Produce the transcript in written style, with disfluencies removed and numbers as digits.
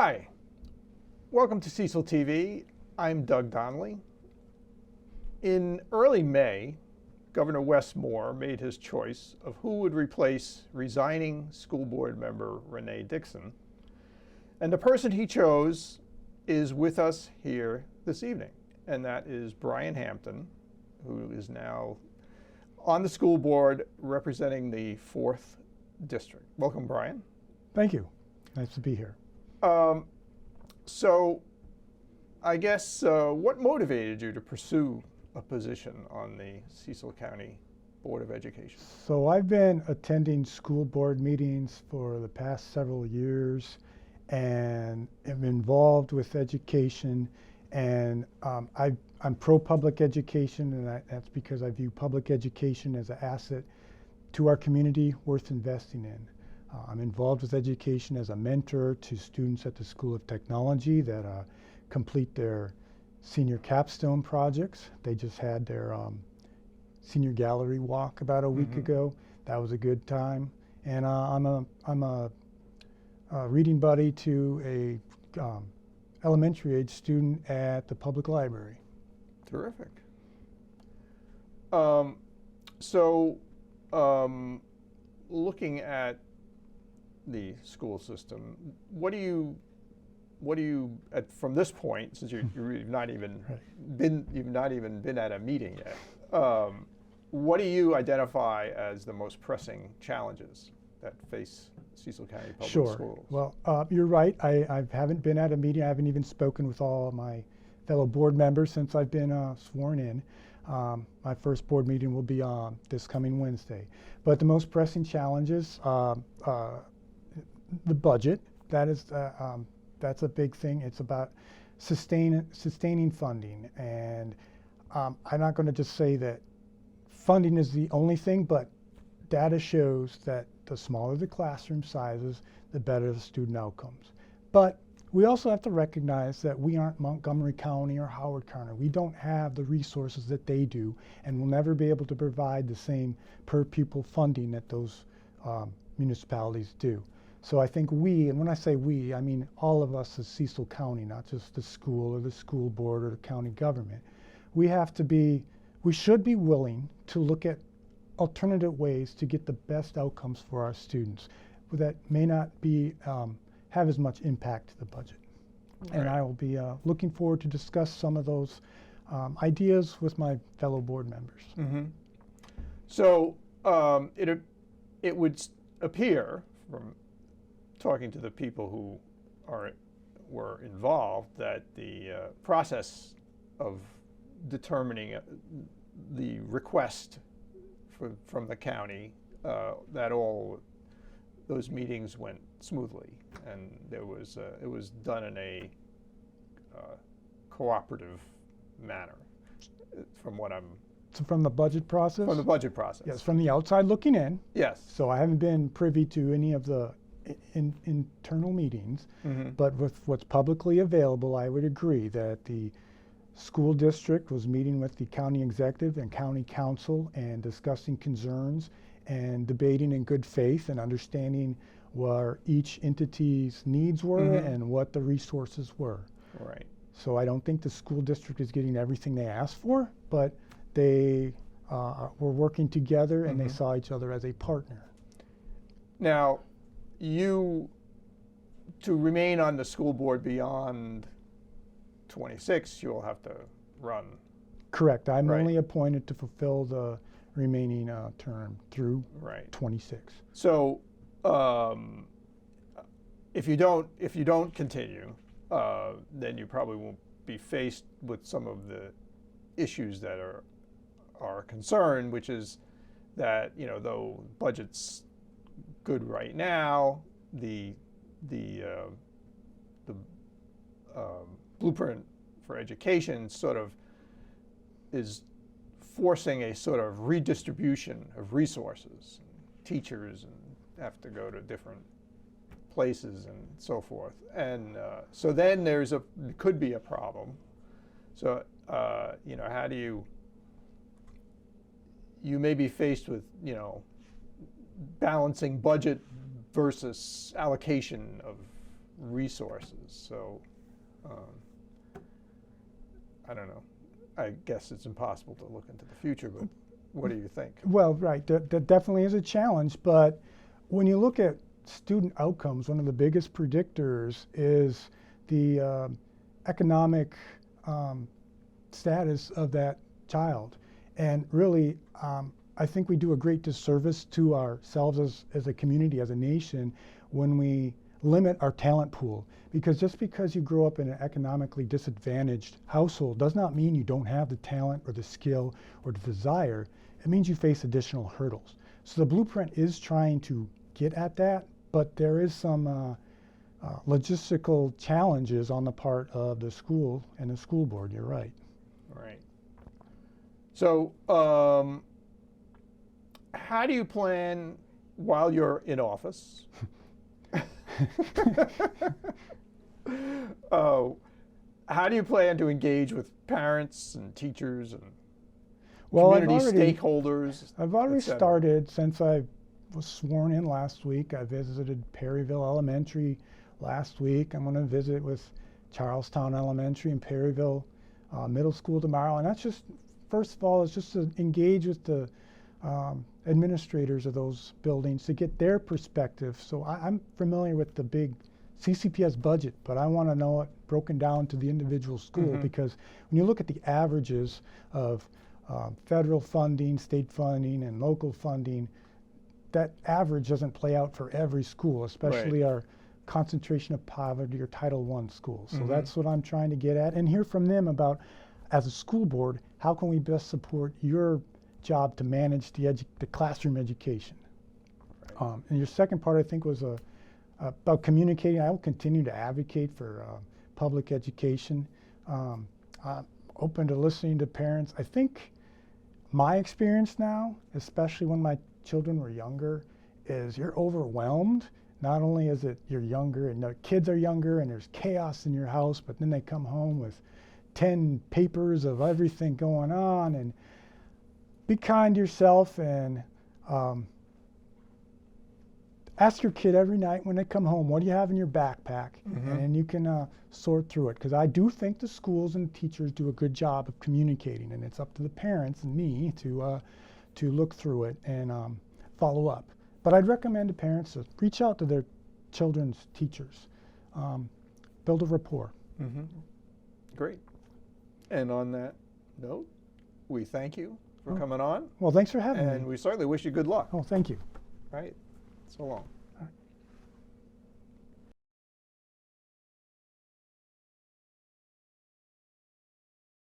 Hi, welcome to Cecil TV. I'm Doug Donnelly. In early May, Governor Wes Moore made his choice of who would replace resigning school board member Renee Dixon. And the person he chose is with us here this evening, and that is Brian Hampton, who is now on the school board representing the 4th District. Welcome, Brian. Thank you. Nice to be here. So I guess what motivated you to pursue a position on the Cecil County Board of Education? So I've been attending school board meetings for the past several years and am involved with education, and I'm pro-public education, and that's because I view public education as an asset to our community worth investing in. I'm involved with education as a mentor to students at the School of Technology that complete their senior capstone projects. They just had their senior gallery walk about a week ago. That was a good time. And I'm a reading buddy to a elementary age student at the public library. Terrific. Looking at the school system, what do you from this point, since you've not even been at a meeting yet, what do you identify as the most pressing challenges that face Cecil County Public Schools? Well, you're right. I haven't been at a meeting. I haven't even spoken with all my fellow board members since I've been sworn in. My first board meeting will be this coming Wednesday. But the most pressing challenges, the budget. That's a big thing. It's about sustaining funding, and I'm not going to just say that funding is the only thing, but data shows that the smaller the classroom sizes, the better the student outcomes. But we also have to recognize that we aren't Montgomery County or Howard County. We don't have the resources that they do, and we'll never be able to provide the same per pupil funding that those municipalities do. So I think we, and when I say we, I mean all of us as Cecil County, not just the school or the school board or the county government, we should be willing to look at alternative ways to get the best outcomes for our students that may not be have as much impact to the budget. Right. And I will be looking forward to discuss some of those ideas with my fellow board members. Mm-hmm. So it would appear from talking to the people who were involved that the process of determining the request from the county, that all those meetings went smoothly, and it was done in a cooperative manner, from what I'm. So from the budget process? From the budget process. Yes, from the outside looking in. Yes. So I haven't been privy to any of the internal meetings, but with what's publicly available, I would agree that the school district was meeting with the county executive and county council and discussing concerns and debating in good faith and understanding where each entity's needs were and what the resources were. Right. So I don't think the school district is getting everything they asked for, but they were working together and they saw each other as a partner. Now, to remain on the school board beyond 26, you'll have to run. Correct. I'm only appointed to fulfill the remaining term through 26. So if you don't continue, then you probably won't be faced with some of the issues that are a concern, which is that, though budget's good right now, the blueprint for education sort of is forcing a sort of redistribution of resources. Teachers have to go to different places and so forth, and so then could be a problem. So how do you may be faced with balancing budget versus allocation of resources. So I don't know. I guess it's impossible to look into the future, but what do you think? Well, right, that definitely is a challenge, but when you look at student outcomes, one of the biggest predictors is the economic status of that child. And really, I think we do a great disservice to ourselves as a community, as a nation, when we limit our talent pool. Because just because you grow up in an economically disadvantaged household does not mean you don't have the talent or the skill or the desire. It means you face additional hurdles. So the blueprint is trying to get at that, but there is some logistical challenges on the part of the school and the school board. You're right. Right. So how do you plan while you're in office? How do you plan to engage with parents and teachers and community stakeholders? I've already started since I was sworn in last week. I visited Perryville Elementary last week. I'm going to visit with Charlestown Elementary and Perryville Middle School tomorrow. And that's just, first of all, is just to engage with the administrators of those buildings to get their perspective. So I'm familiar with the big CCPS budget, but I want to know it broken down to the individual school, because when you look at the averages of federal funding, state funding, and local funding, that average doesn't play out for every school, especially our concentration of poverty or Title I schools. So that's what I'm trying to get at, and hear from them about, as a school board, how can we best support your job to manage the classroom education. And your second part, I think, was about communicating. I will continue to advocate for public education. I'm open to listening to parents. I think my experience now, especially when my children were younger, is you're overwhelmed. Not only is it you're younger and the kids are younger and there's chaos in your house, but then they come home with 10 papers of everything going on. And be kind to yourself, and ask your kid every night when they come home, what do you have in your backpack? And then you can sort through it. Because I do think the schools and teachers do a good job of communicating, and it's up to the parents and me to look through it and follow up. But I'd recommend to parents to reach out to their children's teachers, build a rapport. Great. And on that note, we thank you for coming on. Well, thanks for having me. And we certainly wish you good luck. Oh, thank you. Right. So long.